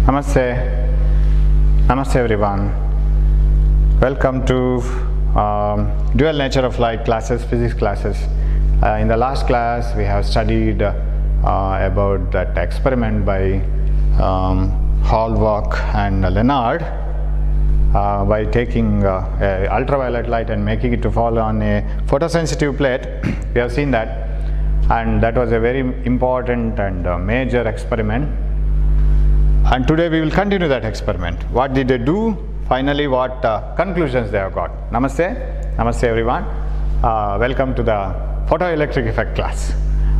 Namaste. Namaste everyone. Welcome to Dual Nature of Light classes, physics classes. In the last class we have studied about that experiment by Hallwalk and Leonard by taking ultraviolet light and making it to fall on a photosensitive plate. We have seen that, and that was a very important and major experiment. And today we will continue that experiment. What did they do? Finally, what conclusions they have got? Namaste. Namaste everyone. Welcome to the photoelectric effect class.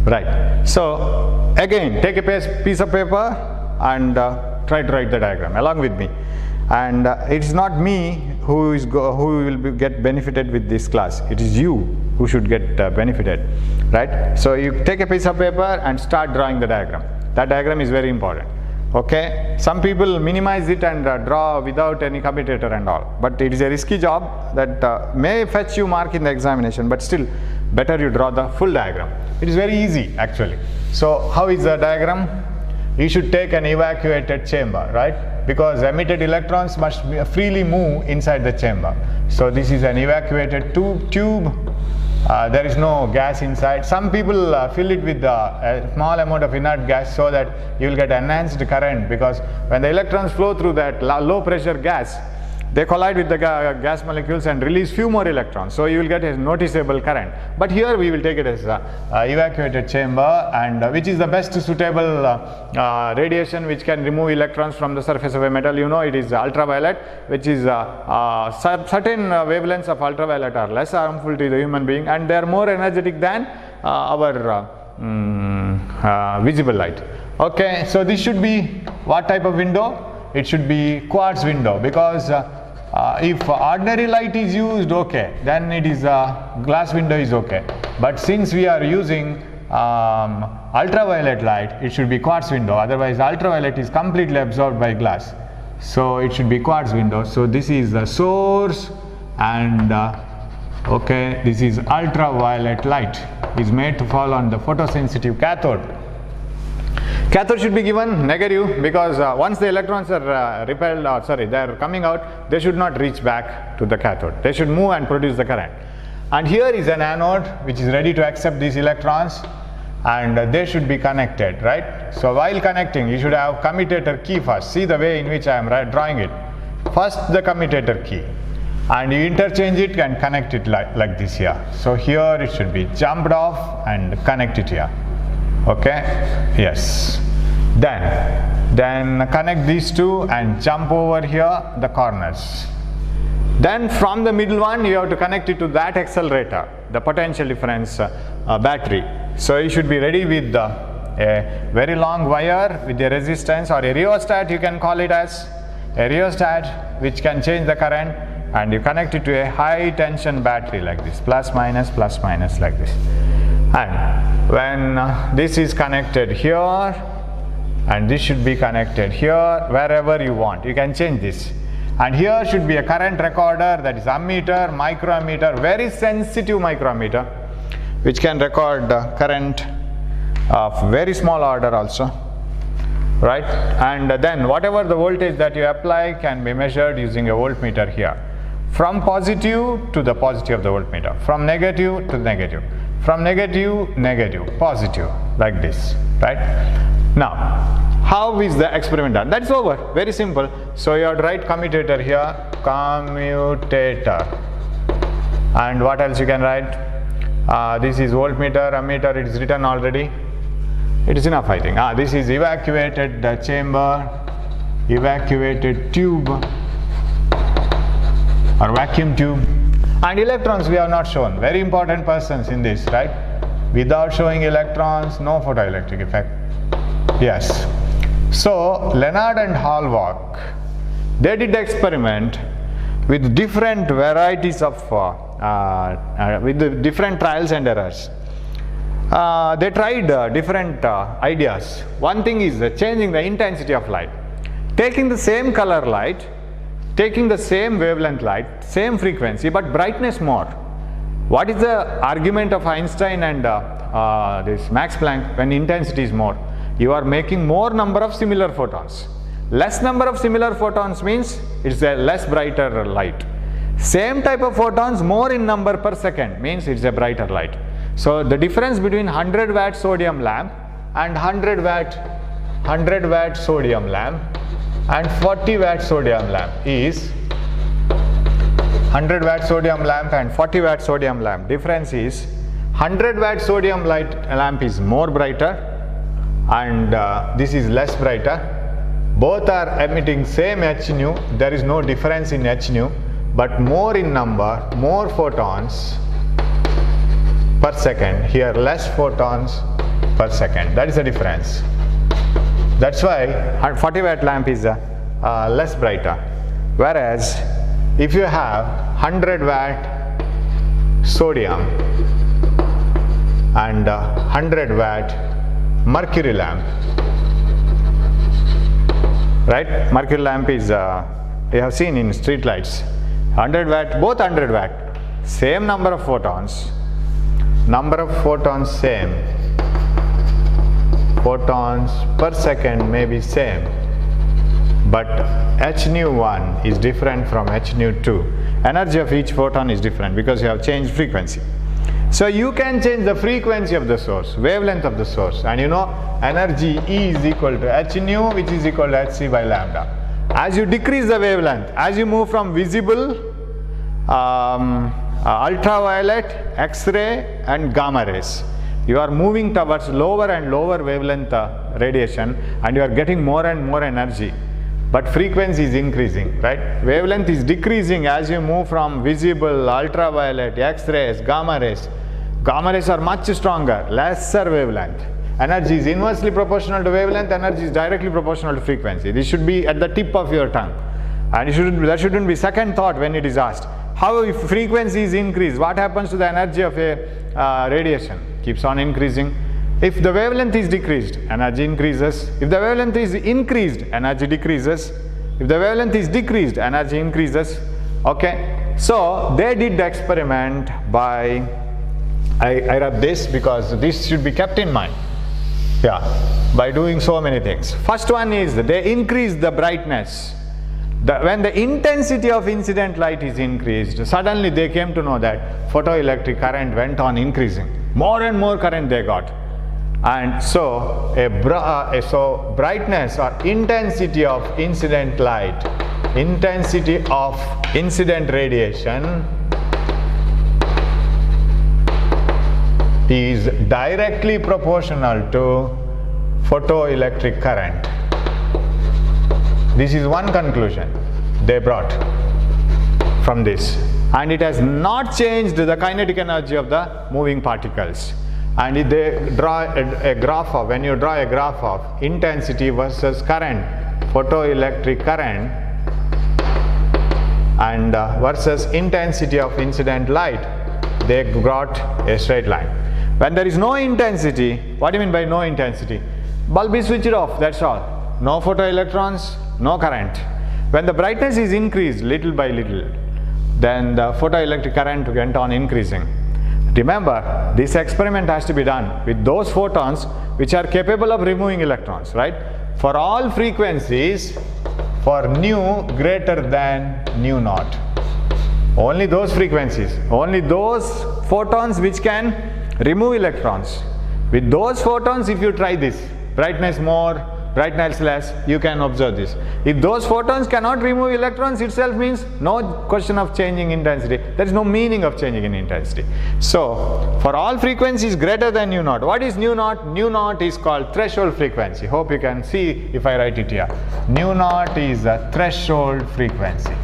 Right. So again, take a piece of paper and try to write the diagram along with me. And it is not me who will get benefited with this class. It is you who should get benefited. Right. So you take a piece of paper and start drawing the diagram. That diagram is very important. Okay, some people minimize it and draw without any commutator and all, but it is a risky job that may fetch you mark in the examination, but still better you draw the full diagram. It is very easy actually. So how is the diagram? You should take an evacuated chamber, right? Because emitted electrons must freely move inside the chamber. So this is an evacuated tube. There is no gas inside. Some people fill it with a small amount of inert gas so that you will get enhanced current, because when the electrons flow through that low pressure gas, they collide with the gas molecules and release few more electrons, so you will get a noticeable current. But here we will take it as evacuated chamber, and which is the best suitable radiation which can remove electrons from the surface of a metal. You know, it is ultraviolet, which is certain wavelengths of ultraviolet are less harmful to the human being, and they are more energetic than our visible light. Okay, so this should be what type of window? It should be quartz window, because if ordinary light is used, okay, then it is glass window is okay. But since we are using ultraviolet light, it should be quartz window. Otherwise, ultraviolet is completely absorbed by glass. So it should be quartz window. So this is the source, and okay, this is ultraviolet light is made to fall on the photosensitive cathode. Cathode should be given negative, because once the electrons are repelled, or sorry, they are coming out, they should not reach back to the cathode. They should move and produce the current. And here is an anode which is ready to accept these electrons, and they should be connected, right? So while connecting, you should have commutator key first. See the way in which I am drawing it. First the commutator key, and you interchange it and connect it like this here. So here it should be jumped off and connect it here. Okay, yes. Then connect these two and jump over here the corners. Then from the middle one you have to connect it to that accelerator, the potential difference battery. So you should be ready with a very long wire with a resistance, or a rheostat, you can call it as a rheostat, which can change the current, and you connect it to a high tension battery like this, plus minus like this. And when this is connected here, and this should be connected here, wherever you want, you can change this. And here should be a current recorder, that is ammeter, microammeter, very sensitive microammeter, which can record current of very small order also, right? And then whatever the voltage that you apply can be measured using a voltmeter here, from positive to the positive of the voltmeter, from negative to negative, from negative, positive, like this, right? Now, how is the experiment done? That's over, very simple. So you have to write commutator here, commutator, and what else you can write? This is voltmeter, ammeter, it is written already. It is enough, I think. This is evacuated chamber, evacuated tube, or vacuum tube. And electrons we have not shown, very important persons in this, right? Without showing electrons, no photoelectric effect. Yes. So Leonard and Hallwalk, they did the experiment with different varieties of, with the different trials and errors. They tried different ideas. One thing is changing the intensity of light, taking the same color light, taking the same wavelength light, same frequency, but brightness more. What is the argument of Einstein and this Max Planck when intensity is more? You are making more number of similar photons. Less number of similar photons means it's a less brighter light. Same type of photons, more in number per second, means it's a brighter light. So the difference between 100 watt sodium lamp and 100 watt sodium lamp and 40 watt sodium lamp is 100 watt sodium lamp and 40 watt sodium lamp. Difference is 100 watt sodium lamp is more brighter and this is less brighter. Both are emitting same h nu. There is no difference in h nu, but more in number, more photons per second. Here less photons per second. That is the difference. That's why 40 watt lamp is less brighter. Whereas if you have 100 watt sodium and 100 watt mercury lamp, right? Mercury lamp is you have seen in street lights. 100 watt, both 100 watt, same number of photons. Number of photons same. Photons per second may be same, but h nu 1 is different from h nu 2. Energy of each photon is different because you have changed frequency. So you can change the frequency of the source, wavelength of the source, and you know energy E is equal to h nu, which is equal to hc by lambda. As you decrease the wavelength, as you move from visible, ultraviolet, X-ray and gamma rays, you are moving towards lower and lower wavelength radiation, and you are getting more and more energy, but frequency is increasing, right? Wavelength is decreasing as you move from visible, ultraviolet, X-rays, gamma rays. Gamma rays are much stronger, lesser wavelength. Energy is inversely proportional to wavelength, energy is directly proportional to frequency. This should be at the tip of your tongue, and there shouldn't be second thought when it is asked. How if frequency is increased, what happens to the energy of a radiation? Keeps on increasing. If the wavelength is decreased, energy increases. If the wavelength is increased, energy decreases. If the wavelength is decreased, energy increases. Okay, so they did the experiment by, I rub this because this should be kept in mind. Yeah, by doing so many things. First one is they increased the brightness. When the intensity of incident light is increased, suddenly they came to know that photoelectric current went on increasing. More and more current they got. And so, so brightness or intensity of incident light, intensity of incident radiation is directly proportional to photoelectric current. This is one conclusion they brought from this, and it has not changed the kinetic energy of the moving particles. And if they draw a graph of, when you draw a graph of intensity versus current, photoelectric current, and versus intensity of incident light, they got a straight line. When there is no intensity, what do you mean by no intensity? Bulb is switched off, that's all. No photoelectrons, no current. When the brightness is increased little by little, then the photoelectric current went on increasing. Remember, this experiment has to be done with those photons which are capable of removing electrons, right? For all frequencies, for nu greater than nu naught. Only those frequencies, only those photons which can remove electrons. With those photons, if you try this, brightness more, brightness less, you can observe this. If those photons cannot remove electrons, itself means no question of changing intensity. There is no meaning of changing in intensity. So, for all frequencies greater than nu naught, what is nu naught? Nu naught is called threshold frequency. Hope you can see if I write it here. Nu naught is a threshold frequency.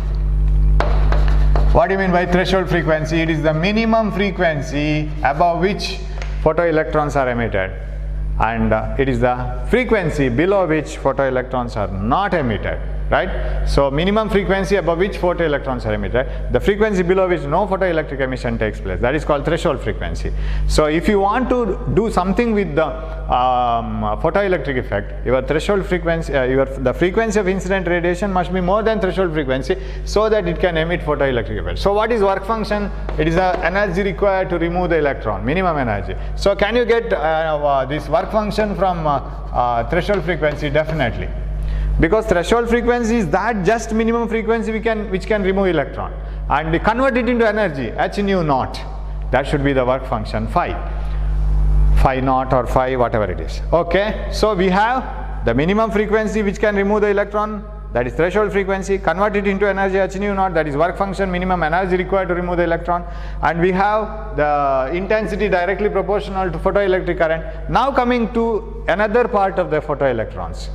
What do you mean by threshold frequency? It is the minimum frequency above which photoelectrons are emitted, and it is the frequency below which photoelectrons are not emitted, right? So minimum frequency above which photoelectrons are emitted, the frequency below which no photoelectric emission takes place, that is called threshold frequency. So if you want to do something with the photoelectric effect, your threshold frequency, the frequency of incident radiation must be more than threshold frequency so that it can emit photoelectric effect. So what is work function? It is the energy required to remove the electron, minimum energy. So can you get this work function from threshold frequency? Definitely. Because threshold frequency is that just minimum frequency which can remove electron, and convert it into energy, h nu naught. That should be the work function phi naught or phi, whatever it is. Okay, so we have the minimum frequency which can remove the electron, that is threshold frequency, convert it into energy h nu naught, that is work function, minimum energy required to remove the electron, and we have the intensity directly proportional to photoelectric current. Now coming to another part of the photoelectrons,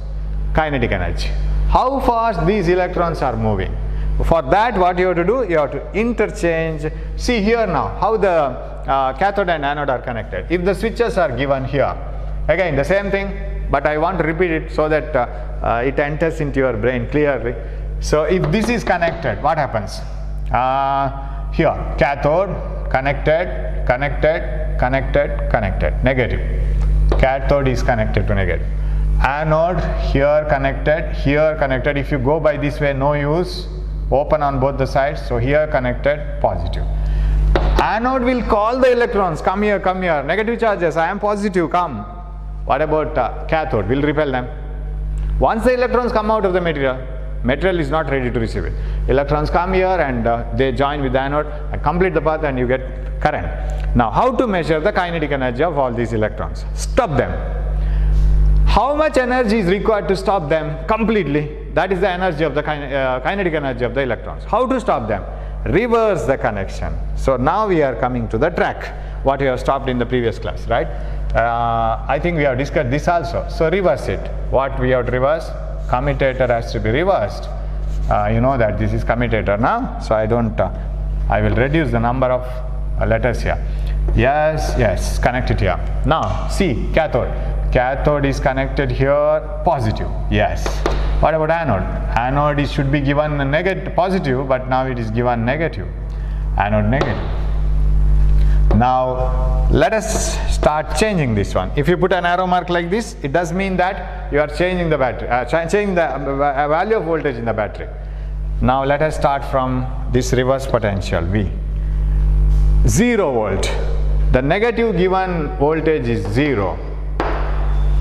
kinetic energy. How fast these electrons are moving. For that, what you have to do, you have to interchange. See here now how the cathode and anode are connected. If the switches are given here, again the same thing, but I want to repeat it so that it enters into your brain clearly. So if this is connected, what happens? Here, cathode, connected, negative. Cathode is connected to negative. Anode, here connected. If you go by this way, no use. Open on both the sides, so here connected, positive. Anode will call the electrons, come here, negative charges, I am positive, come. What about cathode? Will repel them. Once the electrons come out of the material is not ready to receive it. Electrons come here and they join with the anode and complete the path, and you get current. Now, how to measure the kinetic energy of all these electrons? Stop them. How much energy is required to stop them completely? That is the energy of the kinetic energy of the electrons. How to stop them? Reverse the connection. So now we are coming to the track, what we have stopped in the previous class, right? I think we have discussed this also. So reverse it. What we have to reverse? Commutator has to be reversed. You know that this is commutator now, so I will reduce the number of letters here. Yes, connect it here. Now see, cathode. Cathode is connected here, positive. Yes. What about anode? Anode should be given a positive, but now it is given negative. Anode negative. Now let us start changing this one. If you put an arrow mark like this, it does mean that you are changing the battery, changing the value of voltage in the battery. Now let us start from this reverse potential V. 0 volt. The negative given voltage is 0.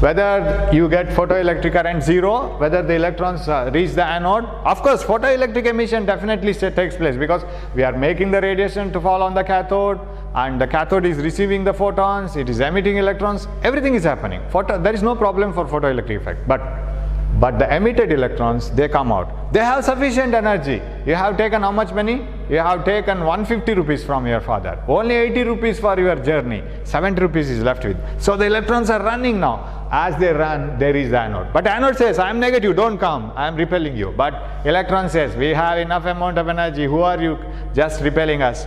Whether you get photoelectric current 0, whether the electrons reach the anode, of course photoelectric emission definitely takes place, because we are making the radiation to fall on the cathode, and the cathode is receiving the photons, it is emitting electrons, everything is happening. There is no problem for photoelectric effect, but the emitted electrons, they come out. They have sufficient energy. You have taken how much money? You have taken 150 rupees from your father. Only 80 rupees for your journey. 70 rupees is left with. So the electrons are running now. As they run, there is the anode. But anode says, I am negative, don't come, I am repelling you. But electron says, we have enough amount of energy, who are you just repelling us?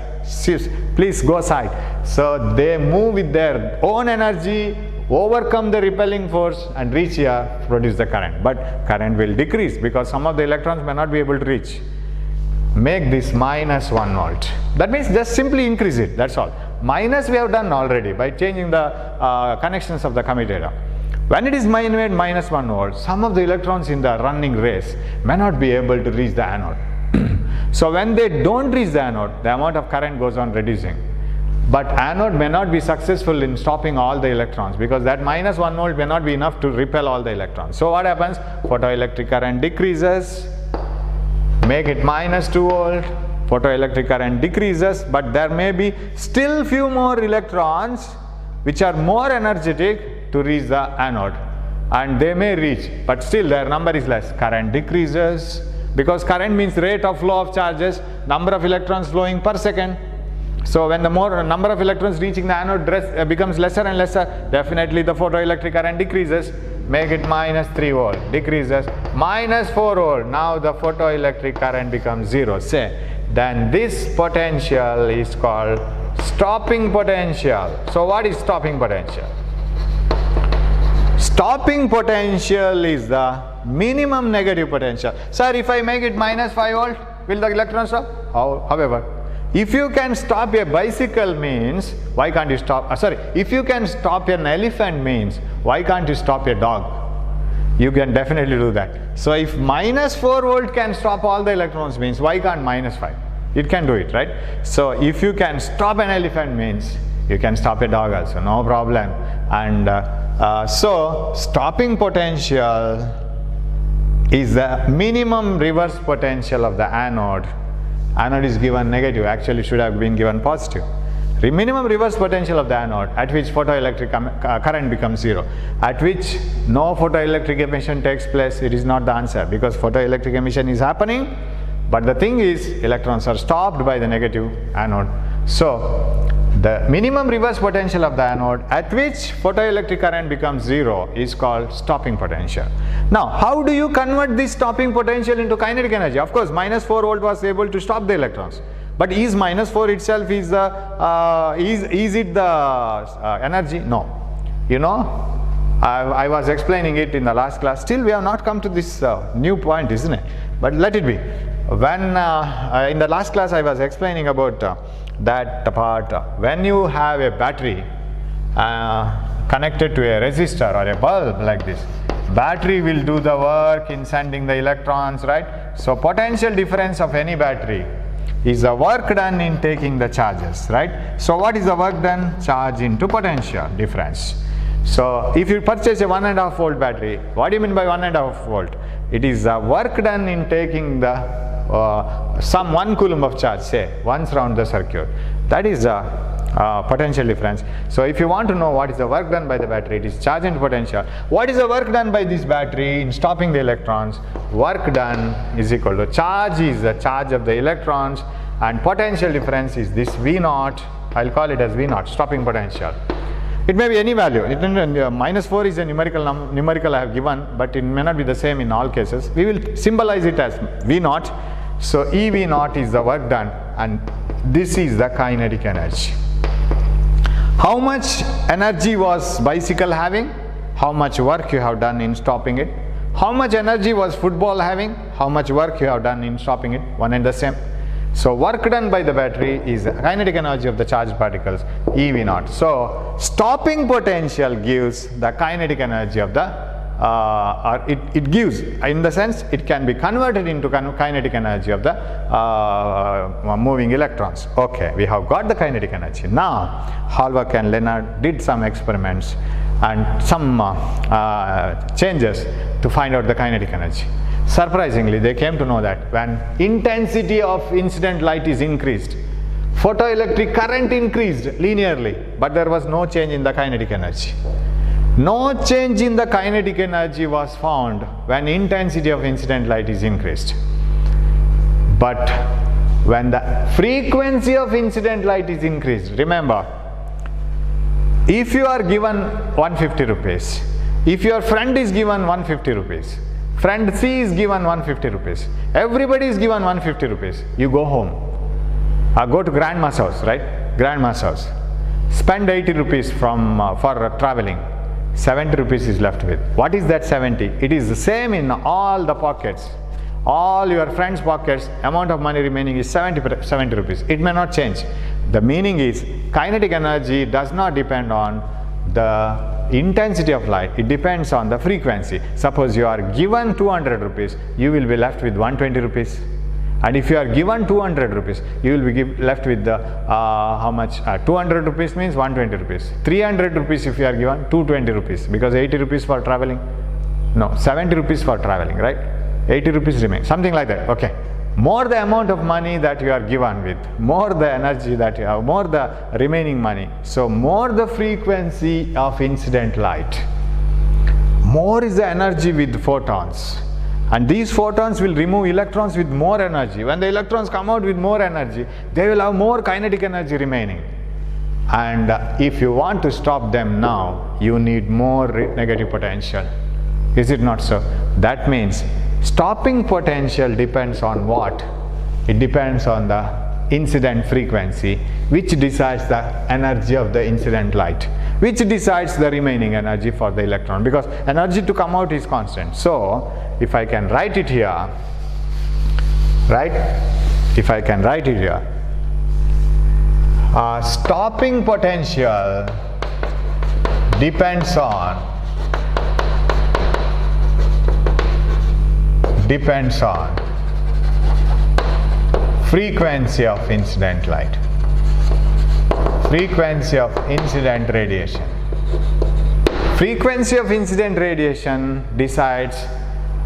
Please go aside. So they move with their own energy, overcome the repelling force and reach here, produce the current. But current will decrease because some of the electrons may not be able to reach. Make this minus 1 volt. That means just simply increase it, that's all. Minus we have done already by changing the connections of the commutator. When it is made minus 1 volt, some of the electrons in the running race may not be able to reach the anode. So when they don't reach the anode, the amount of current goes on reducing. But anode may not be successful in stopping all the electrons, because that minus 1 volt may not be enough to repel all the electrons. So what happens? Photoelectric current decreases, make it minus 2 volt, photoelectric current decreases, but there may be still few more electrons which are more energetic to reach the anode, and they may reach, but still their number is less. Current decreases, because current means rate of flow of charges, number of electrons flowing per second. So when the more number of electrons reaching the anode becomes lesser and lesser, definitely the photoelectric current decreases. Make it minus 3 volt, decreases, minus 4 volt. Now the photoelectric current becomes 0. Say, then this potential is called stopping potential. So what is stopping potential? Stopping potential is the minimum negative potential. Sir, if I make it minus 5 volt, will the electrons stop? However, if you can stop a bicycle means, why can't you stop? If you can stop an elephant means, why can't you stop a dog? You can definitely do that. So if minus 4 volt can stop all the electrons means, why can't minus 5? It can do it, right? So if you can stop an elephant means, you can stop a dog also, no problem. And so stopping potential is the minimum reverse potential of the anode. Anode is given negative, actually should have been given positive. The minimum reverse potential of the anode at which photoelectric current becomes zero, at which no photoelectric emission takes place. It is not the answer, because photoelectric emission is happening, but the thing is electrons are stopped by the negative anode. So the minimum reverse potential of the anode at which photoelectric current becomes zero is called stopping potential. Now, how do you convert this stopping potential into kinetic energy? Of course, minus 4 volt was able to stop the electrons. But is minus 4 itself is it the energy? No. You know, I was explaining it in the last class. Still, we have not come to this new point, isn't it? But let it be. When in the last class I was explaining about that part. When you have a battery connected to a resistor or a bulb like this, battery will do the work in sending the electrons, right? So potential difference of any battery is the work done in taking the charges, right? So what is the work done? Charge into potential difference. So if you purchase a 1.5 volt battery, what do you mean by 1.5 volt? It is the work done in taking the some 1 coulomb of charge, say, once round the circuit. That is the potential difference. So if you want to know what is the work done by the battery, it is charge into potential. What is the work done by this battery in stopping the electrons? Work done is equal to charge is the charge of the electrons, and potential difference is this V0. I'll call it as V0, stopping potential. It may be any value. Minus 4 is a numerical I have given, but it may not be the same in all cases. We will symbolize it as V0. So EV0 is the work done, and this is the kinetic energy. How much energy was bicycle having? How much work you have done in stopping it? How much energy was football having? How much work you have done in stopping it? One and the same. So work done by the battery is the kinetic energy of the charged particles, EV0. So stopping potential gives the kinetic energy of the it gives, in the sense it can be converted into kinetic energy of the moving electrons. Okay, we have got the kinetic energy. Now Hallward and Leonard did some experiments and some changes to find out the kinetic energy. Surprisingly, they came to know that when intensity of incident light is increased, photoelectric current increased linearly, but there was no change in the kinetic energy. No change in the kinetic energy was found when intensity of incident light is increased. But when the frequency of incident light is increased, remember, if you are given 150 rupees, if your friend is given 150 rupees, friend C is given 150 rupees, everybody is given 150 rupees, you go home, go to grandma's house, right? Grandma's house, spend 80 rupees for traveling. 70 rupees is left with. What is that 70? It is the same in all the pockets. All your friends' pockets, amount of money remaining is 70 rupees. It may not change. The meaning is kinetic energy does not depend on the intensity of light. It depends on the frequency. Suppose you are given 200 rupees, you will be left with 120 rupees. And if you are given 200 rupees, you will be left with the how much? 200 rupees means 120 rupees. 300 rupees if you are given 220 rupees, because 80 rupees for traveling. No, 70 rupees for traveling, right? 80 rupees remain, something like that. Okay. More the amount of money that you are given with, more the energy that you have, more the remaining money. So more the frequency of incident light, more is the energy with photons. And these photons will remove electrons with more energy. When the electrons come out with more energy, they will have more kinetic energy remaining. And if you want to stop them now, you need more negative potential. Is it not so? That means stopping potential depends on what? It depends on the incident frequency, which decides the energy of the incident light, which decides the remaining energy for the electron, because energy to come out is constant. So if I can write it here, right? If I can write it here, stopping potential depends on frequency of incident light, frequency of incident radiation. Frequency of incident radiation decides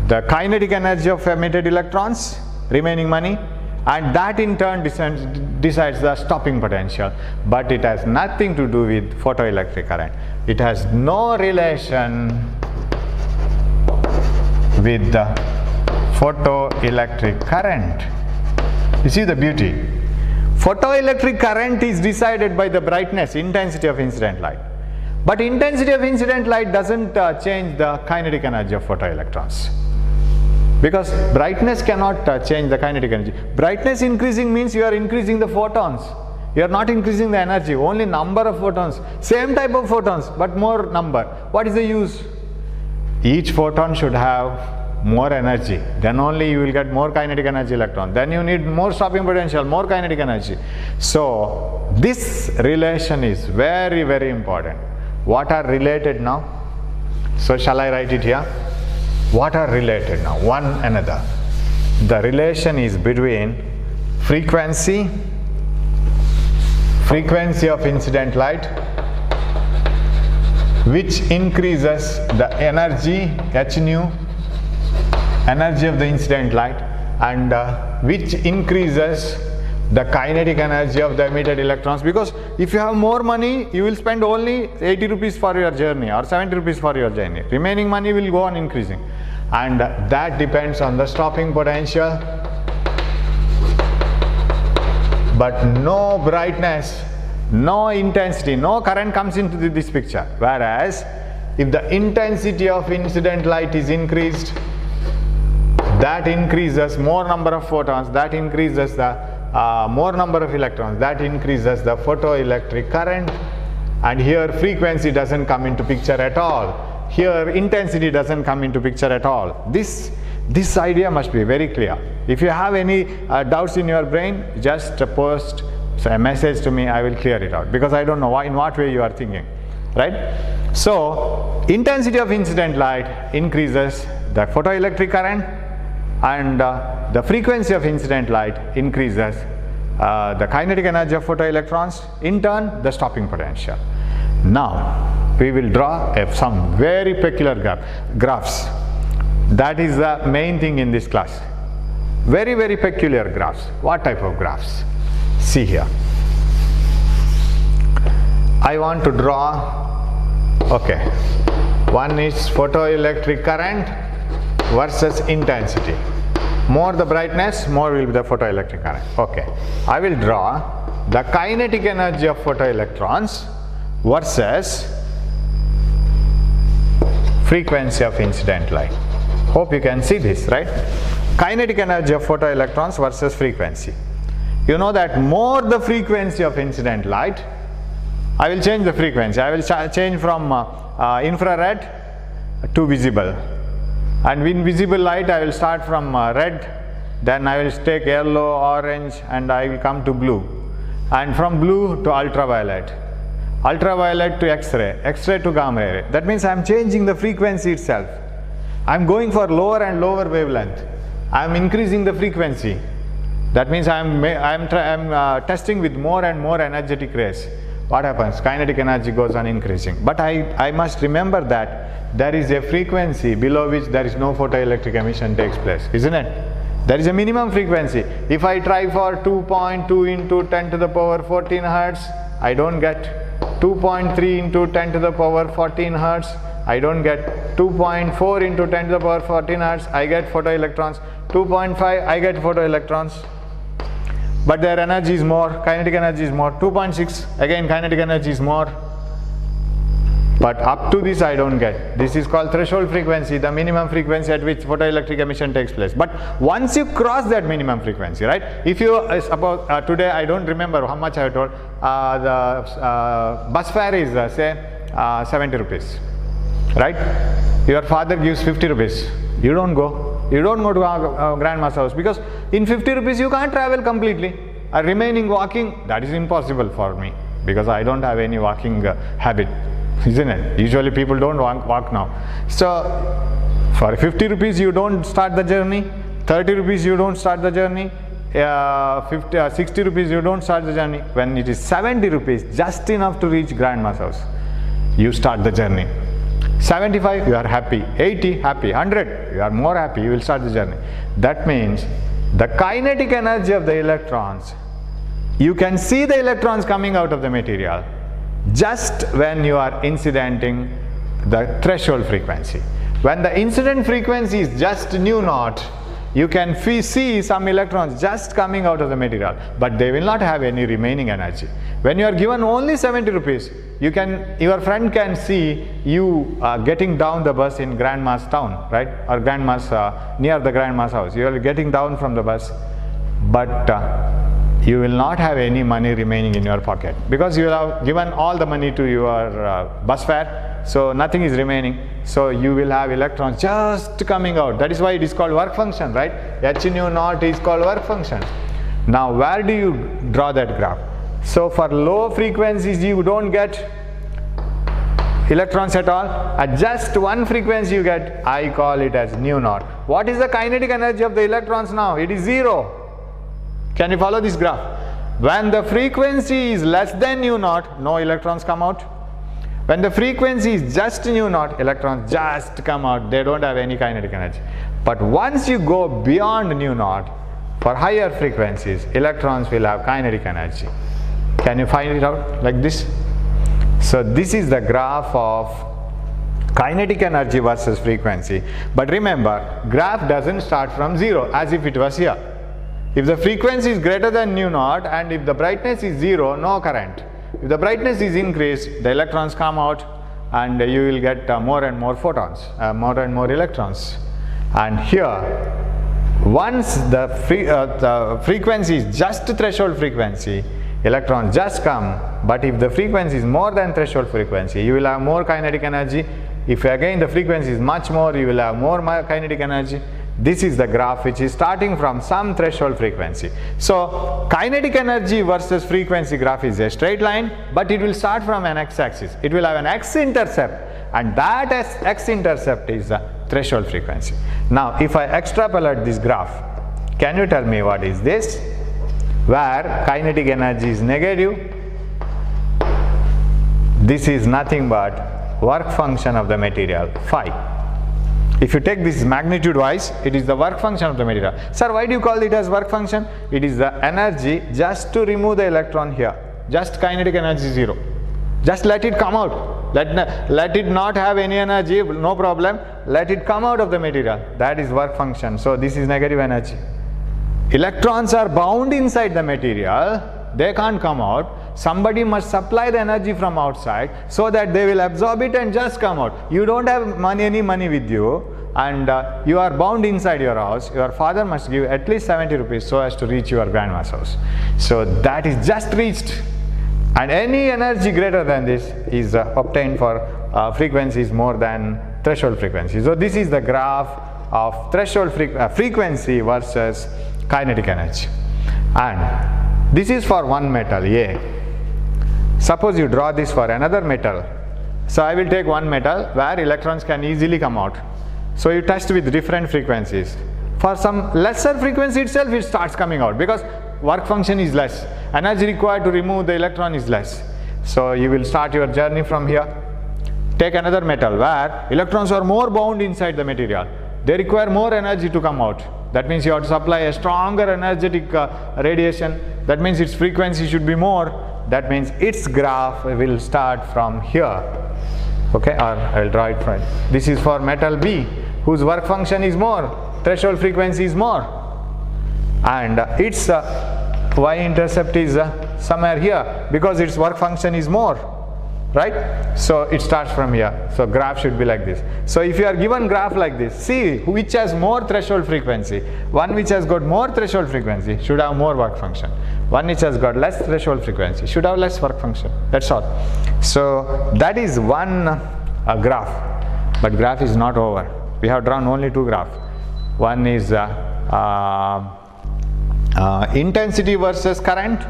the kinetic energy of emitted electrons, remaining money, and that in turn decides the stopping potential. But it has nothing to do with photoelectric current. It has no relation with the photoelectric current. You see the beauty? Photoelectric current is decided by the brightness, intensity of incident light. But intensity of incident light doesn't change the kinetic energy of photoelectrons. Because brightness cannot change the kinetic energy. Brightness increasing means you are increasing the photons. You are not increasing the energy, only number of photons. Same type of photons, but more number. What is the use? Each photon should have more energy. Then only you will get more kinetic energy electron. Then you need more stopping potential, more kinetic energy. So this relation is very, very important. What are related now? So shall I write it here? What are related now? One another. The relation is between frequency of incident light, which increases the energy, h nu, energy of the incident light, and which increases the kinetic energy of the emitted electrons. Because if you have more money, you will spend only 80 rupees for your journey or 70 rupees for your journey. Remaining money will go on increasing, and that depends on the stopping potential. But no brightness, no intensity, no current comes into this picture. Whereas if the intensity of incident light is increased, that increases more number of photons, that increases the more number of electrons, that increases the photoelectric current. And here frequency doesn't come into picture at all. Here intensity doesn't come into picture at all. This idea must be very clear. If you have any doubts in your brain, just post a message to me, I will clear it out, because I don't know in what way you are thinking, right? So intensity of incident light increases the photoelectric current, and the frequency of incident light increases the kinetic energy of photoelectrons, in turn the stopping potential. Now we will draw some very peculiar graphs. That is the main thing in this class. Very, very peculiar graphs. What type of graphs? See here. I want to draw, okay, one is photoelectric current versus intensity. More the brightness, more will be the photoelectric current. Okay, I will draw the kinetic energy of photoelectrons versus frequency of incident light. Hope you can see this, right? Kinetic energy of photoelectrons versus frequency. You know that more the frequency of incident light, I will change the frequency. I will change from infrared to visible. And in visible light, I will start from red, then I will take yellow, orange, and I will come to blue. And from blue to ultraviolet, ultraviolet to X-ray, X-ray to gamma ray. That means I am changing the frequency itself. I am going for lower and lower wavelength. I am increasing the frequency. That means I am testing with more and more energetic rays. What happens? Kinetic energy goes on increasing. But I must remember that there is a frequency below which there is no photoelectric emission takes place, isn't it? There is a minimum frequency. If I try for 2.2 into 10 to the power 14 Hertz, I don't get 2.3 into 10 to the power 14 Hertz. I don't get 2.4 into 10 to the power 14 Hertz. I get photoelectrons. 2.5, I get photoelectrons. But their energy is more, kinetic energy is more. 2.6, again kinetic energy is more. But up to this I don't get. This is called threshold frequency, the minimum frequency at which photoelectric emission takes place. But once you cross that minimum frequency, right? If you suppose today, I don't remember how much I told, the bus fare is say 70 rupees, right? Your father gives 50 rupees. You don't go. You don't go to grandma's house, because in 50 rupees you can't travel completely. Remaining walking, that is impossible for me, because I don't have any walking habit, isn't it? Usually people don't walk now. So for 50 rupees you don't start the journey, 30 rupees you don't start the journey, 60 rupees you don't start the journey. When it is 70 rupees, just enough to reach grandma's house, you start the journey. 75, you are happy. 80, happy. 100, you are more happy, you will start the journey. That means the kinetic energy of the electrons, you can see the electrons coming out of the material just when you are incidenting the threshold frequency. When the incident frequency is just nu naught, you can see some electrons just coming out of the material, but they will not have any remaining energy. When you are given only 70 rupees, your friend can see you getting down the bus in grandma's town, right? Or grandma's, near the grandma's house. You are getting down from the bus, but you will not have any money remaining in your pocket because you have given all the money to your bus fare, so nothing is remaining. So you will have electrons just coming out. That is why it is called work function, right? H nu naught is called work function. Now where do you draw that graph? So for low frequencies you don't get electrons at all. At just one frequency you get, I call it as nu naught. What is the kinetic energy of the electrons now? It is 0. Can you follow this graph? When the frequency is less than nu naught, no electrons come out. When the frequency is just nu naught, electrons just come out. They don't have any kinetic energy. But once you go beyond nu naught, for higher frequencies, electrons will have kinetic energy. Can you find it out like this? So this is the graph of kinetic energy versus frequency. But remember, graph doesn't start from 0 as if it was here. If the frequency is greater than nu naught and if the brightness is 0, no current. If the brightness is increased, the electrons come out and you will get more and more photons, more and more electrons. And here, once the frequency is just threshold frequency, electrons just come. But if the frequency is more than threshold frequency, you will have more kinetic energy. If again the frequency is much more, you will have more kinetic energy. This is the graph which is starting from some threshold frequency. So kinetic energy versus frequency graph is a straight line, but it will start from an x-axis. It will have an x-intercept, and that x-intercept is the threshold frequency. Now if I extrapolate this graph, can you tell me what is this? Where kinetic energy is negative, this is nothing but work function of the material, phi. If you take this magnitude wise, it is the work function of the material. Sir, why do you call it as work function? It is the energy just to remove the electron here. Just kinetic energy 0. Just let it come out. Let it not have any energy, no problem. Let it come out of the material. That is work function. So this is negative energy. Electrons are bound inside the material. They can't come out. Somebody must supply the energy from outside so that they will absorb it and just come out. You don't have any money with you and you are bound inside your house. Your father must give at least 70 rupees so as to reach your grandma's house. So that is just reached, and any energy greater than this is obtained for frequencies more than threshold frequency. So this is the graph of threshold frequency versus kinetic energy. And this is for one metal A. Suppose you draw this for another metal. So I will take one metal where electrons can easily come out. So you test with different frequencies. For some lesser frequency itself, it starts coming out because work function is less. Energy required to remove the electron is less. So you will start your journey from here. Take another metal where electrons are more bound inside the material. They require more energy to come out. That means you have to supply a stronger energetic radiation. That means its frequency should be more. That means its graph will start from here. Okay, or I will draw it from. This is for metal B, whose work function is more, threshold frequency is more, and its y-intercept is somewhere here because its work function is more, right? So it starts from here. So graph should be like this. So if you are given graph like this, see which has more threshold frequency. One which has got more threshold frequency should have more work function. One which has got less threshold frequency should have less work function. That's all. So that is one graph. But graph is not over. We have drawn only two graphs. One is intensity versus current,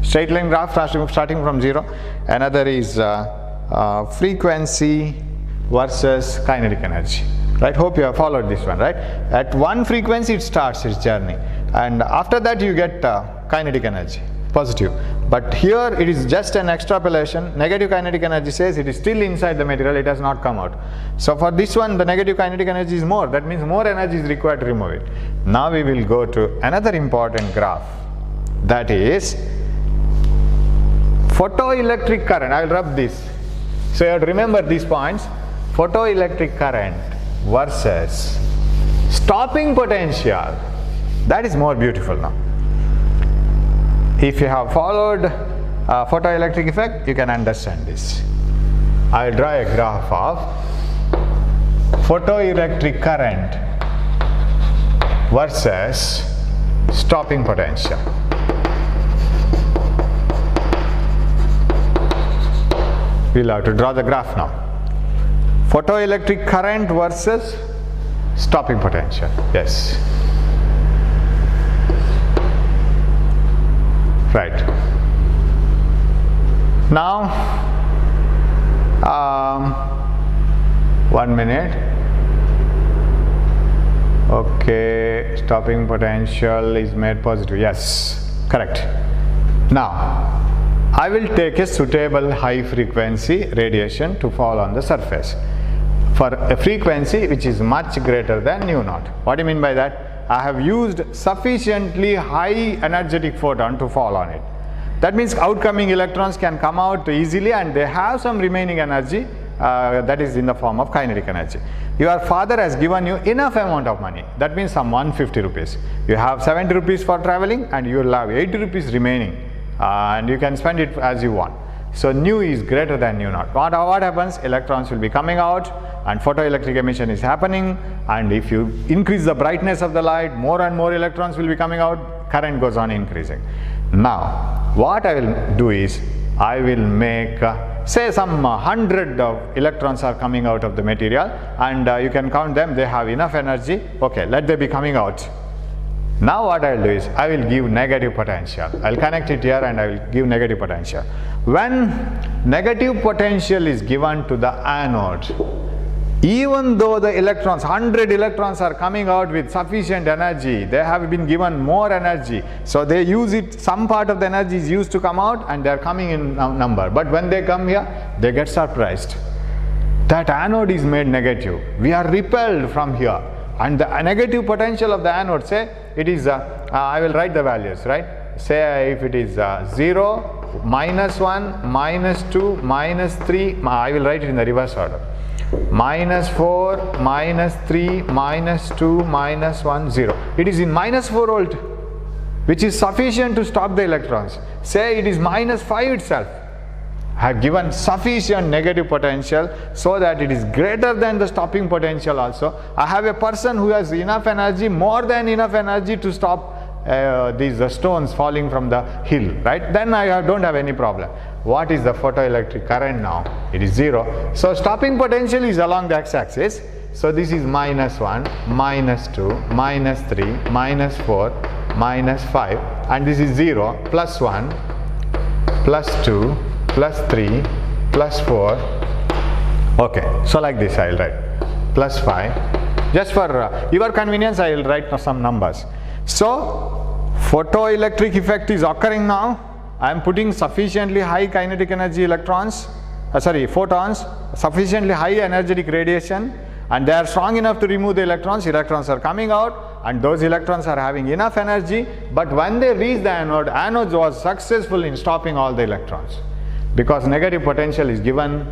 straight line graph starting from 0. Another is frequency versus kinetic energy. Right? Hope you have followed this one, right? At one frequency it starts its journey, and after that you get kinetic energy, positive. but here it is just an extrapolation. Negative kinetic energy says it is still inside the material, it has not come out. So for this one, the negative kinetic energy is more. That means more energy is required to remove it. Now we will go to another important graph. That is photoelectric current. I will rub this. So you have to remember these points. Photoelectric current versus stopping potential. That is more beautiful now. If you have followed photoelectric effect, you can understand this. I will draw a graph of photoelectric current versus stopping potential. We will have to draw the graph now. Photoelectric current versus stopping potential. Yes. Right. Now, 1 minute. Okay, stopping potential is made positive. Yes, correct. Now, I will take a suitable high frequency radiation to fall on the surface for a frequency which is much greater than nu naught. What do you mean by that? I have used sufficiently high energetic photon to fall on it. That means outcoming electrons can come out easily and they have some remaining energy that is in the form of kinetic energy. Your father has given you enough amount of money. That means some 150 rupees. You have 70 rupees for traveling and you will have 80 rupees remaining and you can spend it as you want. So nu is greater than nu naught. What happens? Electrons will be coming out and photoelectric emission is happening, and if you increase the brightness of the light, more and more electrons will be coming out, current goes on increasing. Now, what I will do is, I will make say some 100 electrons are coming out of the material and you can count them, they have enough energy. Okay, let them be coming out. Now what I will do is, I will give negative potential. I will connect it here and I will give negative potential. When negative potential is given to the anode, even though the electrons, 100 electrons are coming out with sufficient energy, they have been given more energy, so they use it, some part of the energy is used to come out and they are coming in number. But when they come here, they get surprised. That anode is made negative. We are repelled from here. And the negative potential of the anode, say it is, I will write the values, right? Say if it is 0, -1, -2, -3, I will write it in the reverse order. -4, -3, -2, -1, 0. It is in -4 volt, which is sufficient to stop the electrons. Say it is -5 itself. I have given sufficient negative potential so that it is greater than the stopping potential also. I have a person who has enough energy, more than enough energy to stop these stones falling from the hill, right? Then I don't have any problem. What is the photoelectric current now? It is 0. So stopping potential is along the x-axis. So this is -1, -2, -3, -4, -5, and this is 0, +1, +2, +3, +4. Okay, so like this I will write +5. Just for your convenience, I will write some numbers. So photoelectric effect is occurring now. I am putting sufficiently high kinetic energy electrons, photons, sufficiently high energetic radiation, and they are strong enough to remove the electrons. Electrons are coming out and those electrons are having enough energy, but when they reach the anode, anode was successful in stopping all the electrons. Because negative potential is given,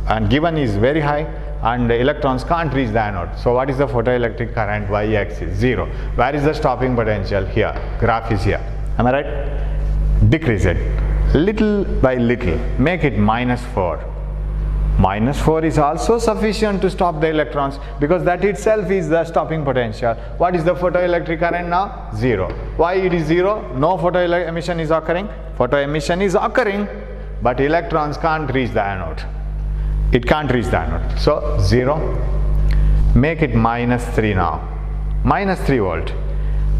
and given is very high, and the electrons can't reach the anode. So what is the photoelectric current? Y-axis 0. Where is the stopping potential? Here. Graph is here. Am I right? Decrease it little by little. Make it -4. -4 is also sufficient to stop the electrons, because that itself is the stopping potential. What is the photoelectric current now? 0. Why it is 0? No photoelectric emission is occurring. Photo emission is occurring, but electrons can't reach the anode. It can't reach the anode. So 0. Make it -3 now. -3 volt.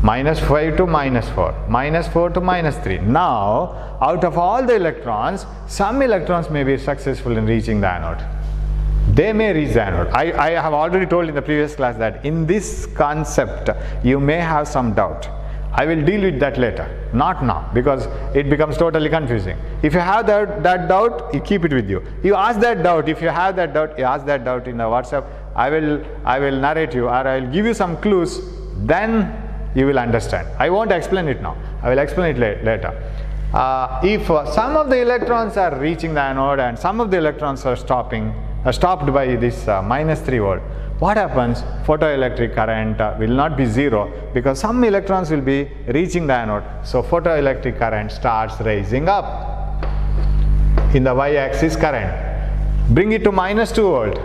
-5 to -4. -4 to -3. Now, out of all the electrons, some electrons may be successful in reaching the anode. They may reach the anode. I have already told in the previous class that in this concept, you may have some doubt. I will deal with that later, not now, because it becomes totally confusing. If you have that doubt, you keep it with you. You ask that doubt. If you have that doubt, you ask that doubt in the WhatsApp. I will narrate you, or I will give you some clues, then you will understand. I won't explain it now. I will explain it later. If some of the electrons are reaching the anode and some of the electrons are stopped by this -3 volt, what happens? Photoelectric current will not be zero, because some electrons will be reaching the anode. So photoelectric current starts rising up in the y-axis current. Bring it to -2 volt.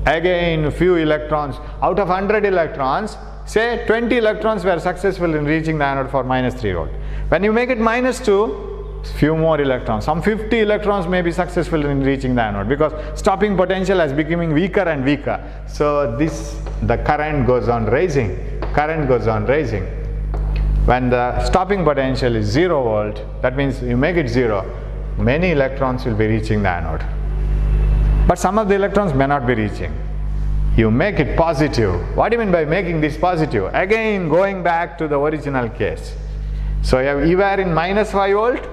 Again, few electrons out of 100 electrons, say 20 electrons were successful in reaching the anode for -3 volt. When you make it -2, few more electrons, some 50 electrons may be successful in reaching the anode, because stopping potential is becoming weaker and weaker. So the current goes on rising. When the stopping potential is 0 volt, that means you make it 0, many electrons will be reaching the anode. But some of the electrons may not be reaching. You make it positive. What do you mean by making this positive? Again, going back to the original case. So you were in -5 volt,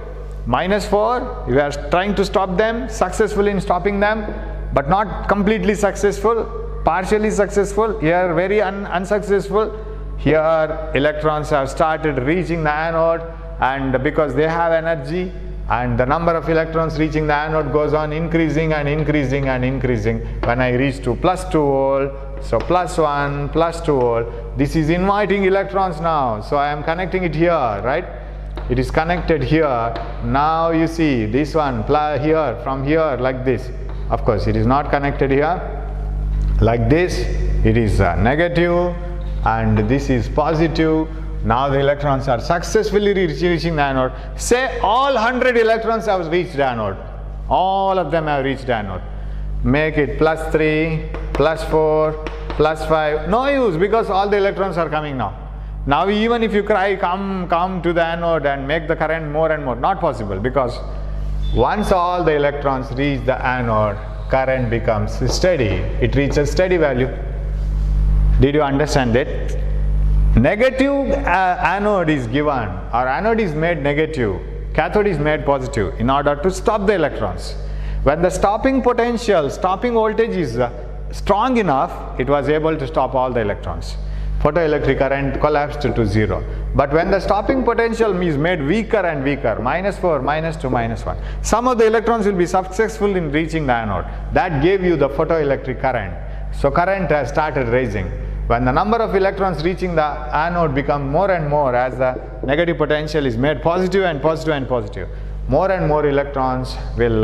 -4, you are trying to stop them, successful in stopping them, but not completely successful, partially successful. Here very unsuccessful. Here electrons have started reaching the anode, and because they have energy, and the number of electrons reaching the anode goes on increasing and increasing and increasing. When I reach to +2 volt, so +1, +2 volt, this is inviting electrons now. So I am connecting it here, right? It is connected here. Now you see this one here, from here, like this. Of course, it is not connected here like this. It is negative, and this is positive. Now the electrons are successfully reaching the anode. Say all 100 electrons have reached the anode. All of them have reached the anode. Make it +3, +4, +5. No use, because all the electrons are coming now. Now even if you cry, come to the anode and make the current more and more, not possible, because once all the electrons reach the anode, current becomes steady. It reaches steady value. Did you understand it? Negative anode is given, or anode is made negative, cathode is made positive in order to stop the electrons. When the stopping potential, stopping voltage is strong enough, it was able to stop all the electrons. Photoelectric current collapsed to 0. But when the stopping potential is made weaker and weaker, -4, -2, -1, some of the electrons will be successful in reaching the anode. That gave you the photoelectric current. So current has started rising. When the number of electrons reaching the anode become more and more, as the negative potential is made positive and positive and positive, more and more electrons will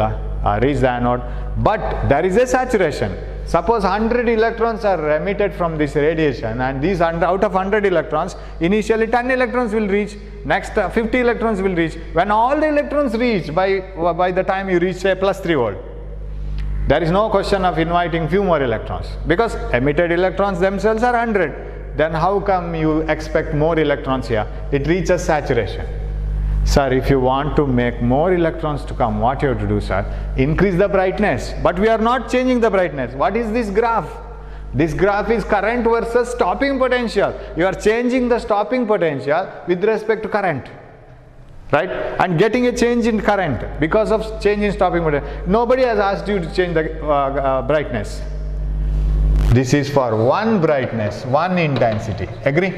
reach the anode. But there is a saturation. Suppose 100 electrons are emitted from this radiation, and these out of 100 electrons, initially 10 electrons will reach, next 50 electrons will reach. When all the electrons reach, by the time you reach say +3 volt, there is no question of inviting few more electrons, because emitted electrons themselves are 100. Then how come you expect more electrons here? It reaches saturation. Sir, if you want to make more electrons to come, what you have to do, sir? Increase the brightness. But we are not changing the brightness. What is this graph? This graph is current versus stopping potential. You are changing the stopping potential with respect to current, right? And getting a change in current because of change in stopping potential. Nobody has asked you to change the brightness. This is for one brightness, one intensity. Agree?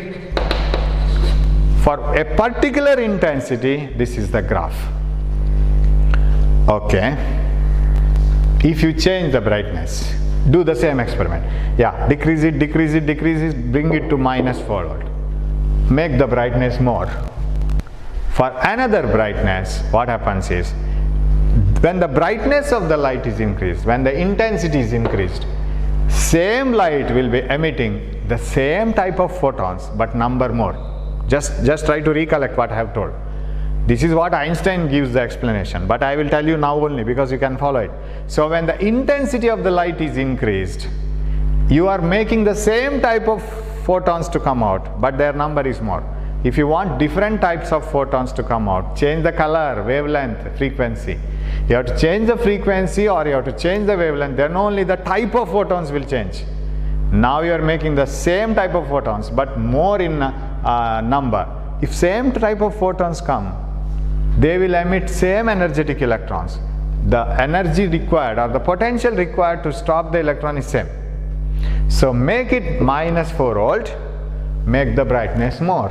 For a particular intensity, this is the graph. Okay. If you change the brightness, do the same experiment. Yeah, decrease it, bring it to -4 volt. Make the brightness more. For another brightness, what happens is, when the brightness of the light is increased, when the intensity is increased, same light will be emitting the same type of photons, but number more. Just try to recollect what I have told. This is what Einstein gives the explanation, but I will tell you now only because you can follow it. So when the intensity of the light is increased, you are making the same type of photons to come out, but their number is more. If you want different types of photons to come out, change the color, wavelength, frequency. You have to change the frequency or you have to change the wavelength, then only the type of photons will change. Now you are making the same type of photons, but more in number. if same type of photons come, they will emit same energetic electrons. The energy required or the potential required to stop the electron is same. So make it minus 4 volt, make the brightness more.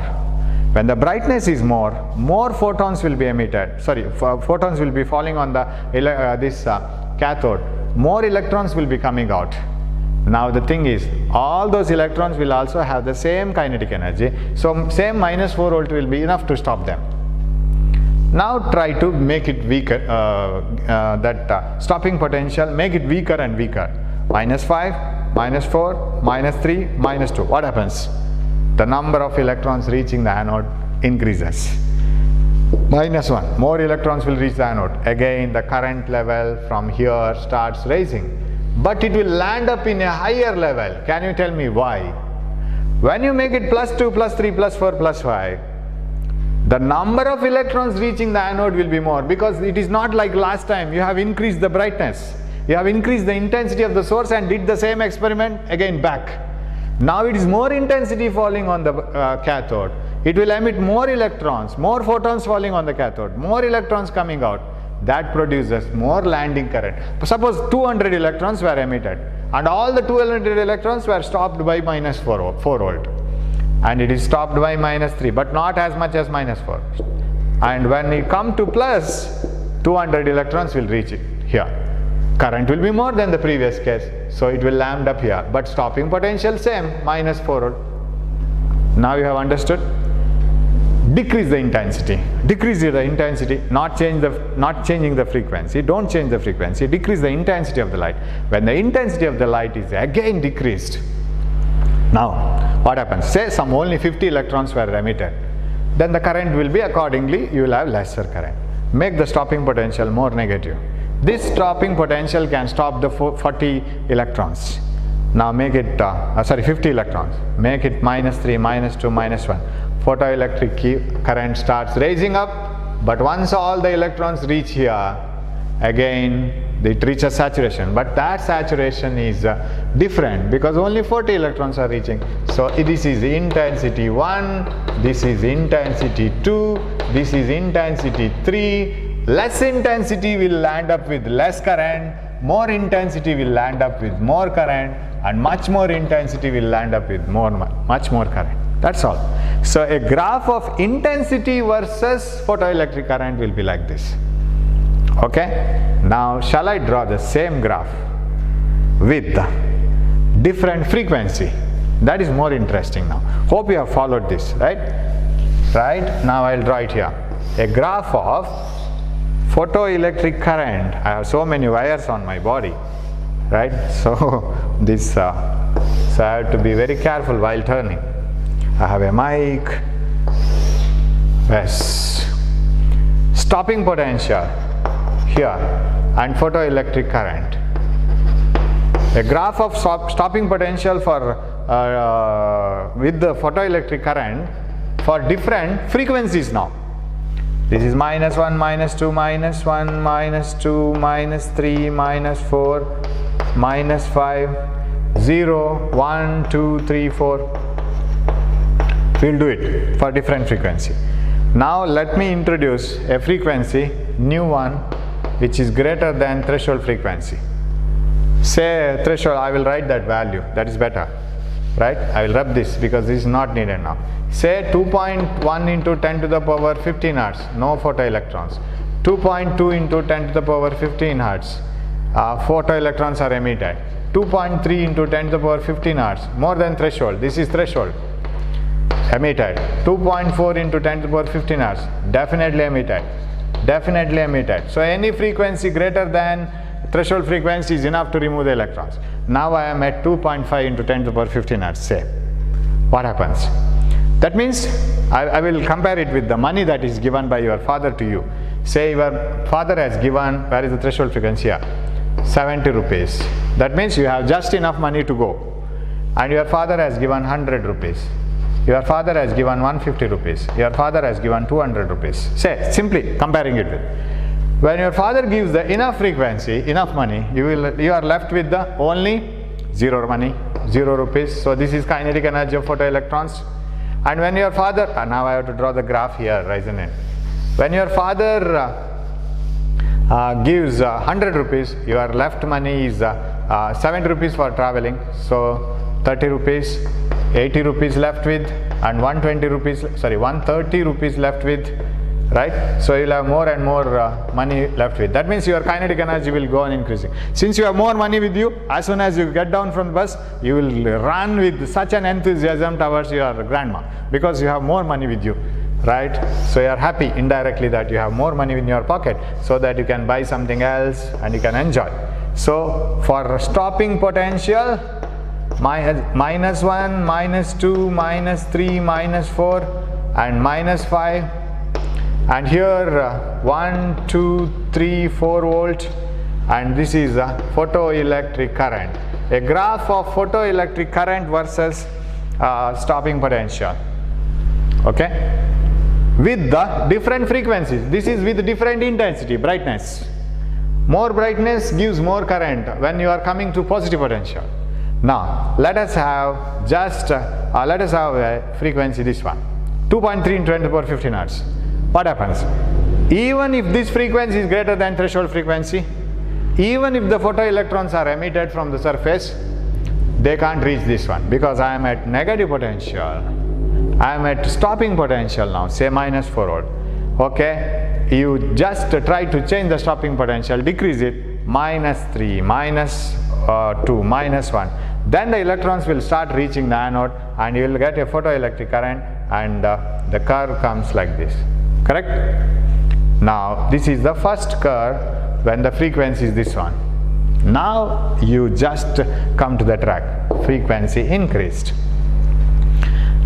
When the brightness is more photons will be emitted, photons will be falling on the cathode, more electrons will be coming out. Now the thing is, all those electrons will also have the same kinetic energy, so same minus 4 volt will be enough to stop them. Now try to make it weaker, stopping potential, make it weaker and weaker. Minus 5, minus 4, minus 3, minus 2. What happens? The number of electrons reaching the anode increases. Minus 1, more electrons will reach the anode. Again the current level from here starts rising. But it will land up in a higher level. Can you tell me why? When you make it plus 2, plus 3, plus 4, plus 5, the number of electrons reaching the anode will be more, because it is not like last time you have increased the brightness, you have increased the intensity of the source and did the same experiment again back. Now it is more intensity falling on the cathode. It will emit more electrons, more photons falling on the cathode, more electrons coming out. That produces more landing current. Suppose 200 electrons were emitted and all the 200 electrons were stopped by minus 4 volt. And it is stopped by minus 3, but not as much as minus 4. And when you come to plus, 200 electrons will reach it here. Current will be more than the previous case, so it will land up here. But stopping potential same, minus 4 volt. Now you have understood? Decrease the intensity. Decrease the intensity, not changing the frequency. Don't change the frequency. Decrease the intensity of the light. When the intensity of the light is again decreased, now what happens? Say some only 50 electrons were emitted. Then the current will be accordingly, you will have lesser current. Make the stopping potential more negative. This stopping potential can stop the 40 electrons. Now make it 50 electrons. Make it minus 3, minus 2, minus 1. Photoelectric current starts rising up, but once all the electrons reach here, again it reaches saturation. But that saturation is different, because only 40 electrons are reaching. So this is intensity 1, this is intensity 2, this is intensity 3. Less intensity will land up with less current, more intensity will land up with more current, and much more intensity will land up with much more current. That's all. So a graph of intensity versus photoelectric current will be like this. Okay? Now shall I draw the same graph with different frequency? That is more interesting now. Hope you have followed this, right? Right? Now I will draw it here. A graph of photoelectric current. I have so many wires on my body, right? So this, so I have to be very careful while turning. I have a mic. Yes. Stopping potential here and photoelectric current. A graph of stopping potential for with the photoelectric current for different frequencies now. This is minus 1, minus 2, minus 1, minus 2, minus 3, minus 4, minus 5, 0, 1, 2, 3, 4. We will do it for different frequency. Now let me introduce a frequency, new one, which is greater than threshold frequency. Say threshold, I will write that value, that is better, right? I will rub this because this is not needed now. Say 2.1 into 10 to the power 15 hertz, no photoelectrons. 2.2 into 10 to the power 15 hertz, photoelectrons are emitted. 2.3 into 10 to the power 15 hertz, more than threshold, this is threshold, emitted. 2.4 into 10 to the power 15 hertz, definitely emitted, definitely emitted. So any frequency greater than threshold frequency is enough to remove the electrons. Now I am at 2.5 into 10 to the power 15 hertz, say. What happens? That means, I will compare it with the money that is given by your father to you. Say your father has given, where is the threshold frequency here? 70 rupees. That means you have just enough money to go. And your father has given 100 rupees. Your father has given 150 rupees. Your father has given 200 rupees. Say, simply comparing it with. When your father gives the enough frequency, enough money, you are left with the only 0 money, 0 rupees. So this is kinetic energy of photoelectrons. And when your father, now I have to draw the graph here, isn't it? When your father gives 100 rupees, your left money is 70 rupees for traveling, so 30 rupees, 80 rupees left with, and 130 rupees left with, right? So you'll have more and more money left with. That means your kinetic energy will go on increasing. Since you have more money with you, as soon as you get down from the bus, you will run with such an enthusiasm towards your grandma, because you have more money with you, right? So you are happy indirectly that you have more money in your pocket, so that you can buy something else and you can enjoy. So for stopping potential, minus 1, minus 2, minus 3, minus 4, and minus 5. And here 1, 2, 3, 4 volt, and this is a photoelectric current. A graph of photoelectric current versus stopping potential. Okay? With the different frequencies. This is with different intensity, brightness. More brightness gives more current when you are coming to positive potential. Now let us have just a frequency, this one, 2.3 into 10 to the power 15 hertz. What happens? Even if this frequency is greater than threshold frequency, even if the photoelectrons are emitted from the surface, they can't reach this one, because I am at negative potential. I am at stopping potential now, say minus 4 volt. Okay, you just try to change the stopping potential, decrease it, minus 3, minus 2, minus 1. Then the electrons will start reaching the anode, and you will get a photoelectric current, and the curve comes like this. Correct? Now this is the first curve when the frequency is this one. Now you just come to the track, frequency increased.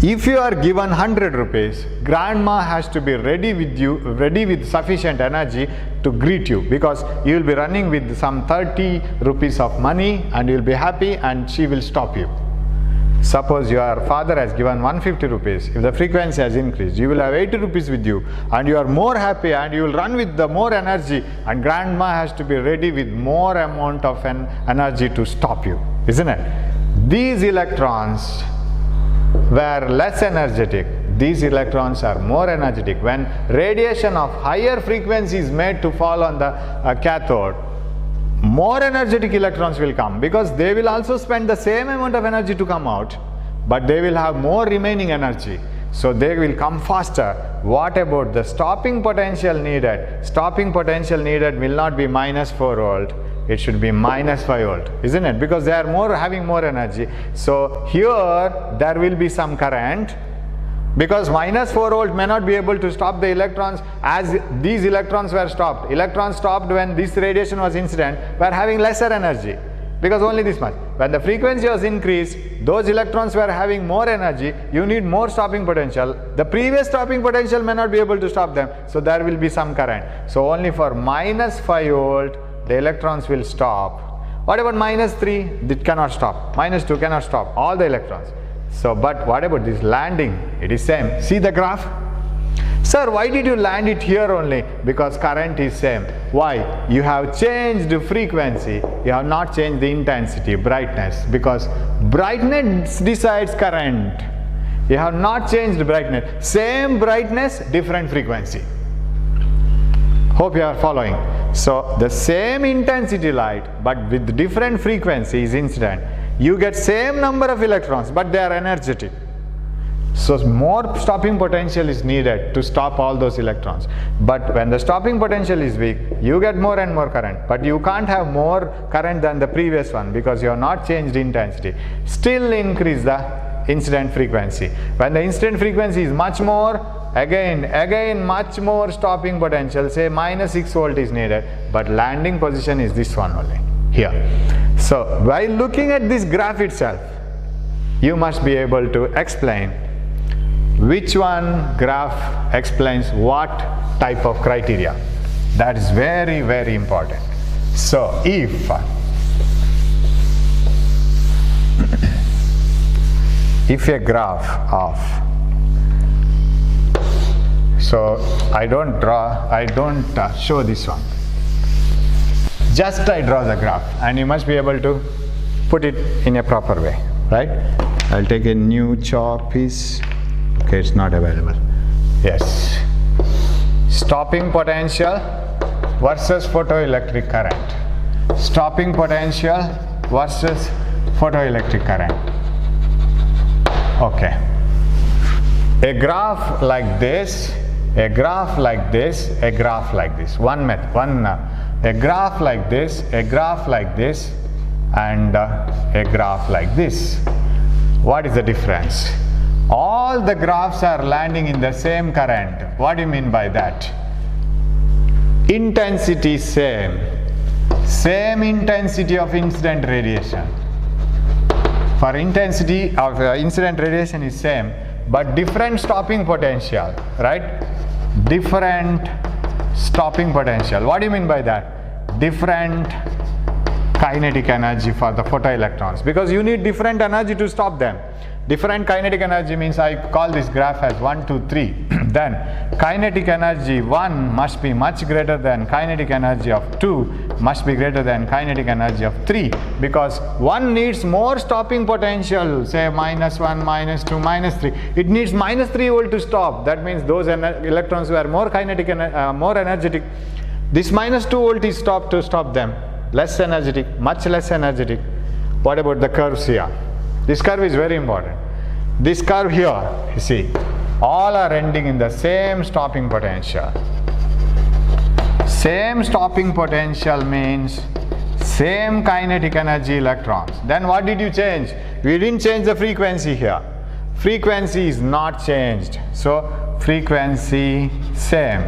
If you are given 100 rupees, grandma has to be ready with you, ready with sufficient energy to greet you, because you will be running with some 30 rupees of money and you will be happy, and she will stop you. Suppose your father has given 150 rupees, if the frequency has increased, you will have 80 rupees with you, and you are more happy and you will run with the more energy, and grandma has to be ready with more amount of energy to stop you, isn't it? These electrons were less energetic, these electrons are more energetic. When radiation of higher frequency is made to fall on the cathode, more energetic electrons will come, because they will also spend the same amount of energy to come out, but they will have more remaining energy, so they will come faster. What about the stopping potential needed? Stopping potential needed will not be minus 4 volt, it should be minus 5 volt, isn't it? Because they are having more energy. So here there will be some current, because minus 4 volt may not be able to stop the electrons, as these electrons were stopped. Electrons stopped when this radiation was incident, were having lesser energy, because only this much. When the frequency was increased, those electrons were having more energy, you need more stopping potential. The previous stopping potential may not be able to stop them, so there will be some current. So only for minus 5 volt, the electrons will stop. What about minus 3? It cannot stop. Minus 2 cannot stop all the electrons. So, but what about this landing? It is same. See the graph? Sir, why did you land it here only? Because current is same. Why? You have changed the frequency. You have not changed the intensity, brightness, because brightness decides current. You have not changed brightness. Same brightness, different frequency. Hope you are following. So the same intensity light, but with different frequency is incident. You get same number of electrons, but they are energetic. So more stopping potential is needed to stop all those electrons. But when the stopping potential is weak, you get more and more current. But you can't have more current than the previous one, because you have not changed intensity. Still increase the incident frequency. When the incident frequency is much more, again much more stopping potential, say minus 6 volt is needed, but landing position is this one only, here. So while looking at this graph itself, you must be able to explain which one graph explains what type of criteria. That is very, very important. So if a graph of, so I don't show this one, just I draw the graph, and you must be able to put it in a proper way, right? I'll take a new chalk piece. Okay. Okay, it's not available. Yes. Stopping potential versus photoelectric current. Stopping potential versus photoelectric current. Okay. A graph like this, a graph like this, a graph like this. A graph like this, a graph like this, and a graph like this. What is the difference? All the graphs are landing in the same current. What do you mean by that? Intensity same. Same intensity of incident radiation. For intensity of incident radiation is same, but different stopping potential, right? Different stopping potential. What do you mean by that? Different kinetic energy for the photoelectrons, because you need different energy to stop them. Different kinetic energy means I call this graph as 1, 2, 3. Then kinetic energy 1 must be much greater than kinetic energy of 2 must be greater than kinetic energy of 3, because 1 needs more stopping potential, say -1, -2, -3. It needs -3 volt to stop. That means those electrons who are more kinetic, more energetic, this -2 volt is stopped to stop them. Less energetic, much less energetic. What about the curves here? This curve is very important. This curve here, you see, all are ending in the same stopping potential. Same stopping potential means same kinetic energy electrons. Then what did you change? We didn't change the frequency here. Frequency is not changed. So frequency same.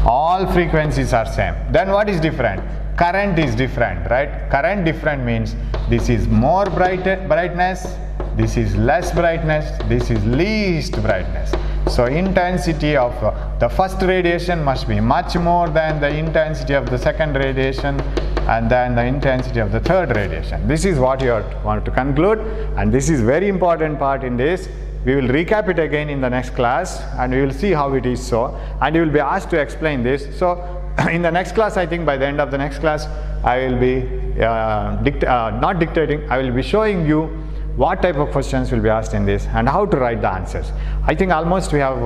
All frequencies are same. Then what is different? Current is different, right? Current different means this is more brightness, this is less brightness, this is least brightness. So intensity of the first radiation must be much more than the intensity of the second radiation, and then the intensity of the third radiation. This is what you want to conclude, and this is very important part in this. We will recap it again in the next class, and we will see how it is so, and you will be asked to explain this. So in the next class, I think by the end of the next class, I will be not dictating, I will be showing you what type of questions will be asked in this and how to write the answers. I think almost we have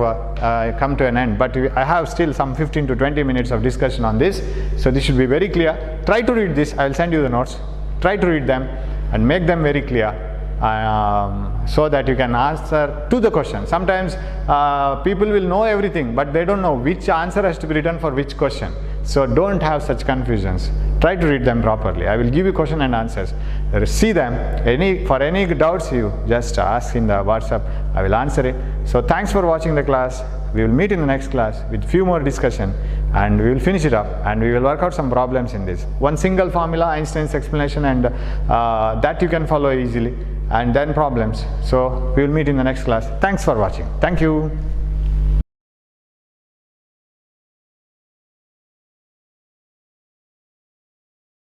come to an end, but I have still some 15 to 20 minutes of discussion on this, so this should be very clear. Try to read this. I will send you the notes. Try to read them and make them very clear, so that you can answer to the question. Sometimes people will know everything, but they don't know which answer has to be written for which question. So don't have such confusions. Try to read them properly. I will give you question and answers. See them. For any doubts, you just ask in the WhatsApp. I will answer it. So thanks for watching the class. We will meet in the next class with few more discussion, and we will finish it up, and we will work out some problems in this. One single formula, Einstein's explanation, and that you can follow easily, and then problems. So we will meet in the next class. Thanks for watching. Thank you.